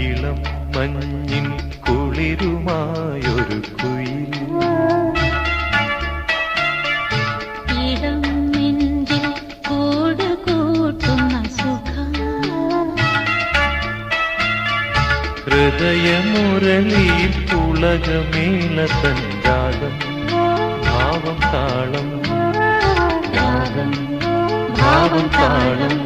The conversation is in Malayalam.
ഇളം മഞ്ഞിൻ കുളിരുമായൊരു കുയിൽ ഇടം നെഞ്ചിൽ കൂട് കൂട്ടുന്ന സുഖം ഹൃദയമുരളിയിൽ പുളകമേല തൻരാഗം ഭാവം താളം രാഗം ഭാവം താളം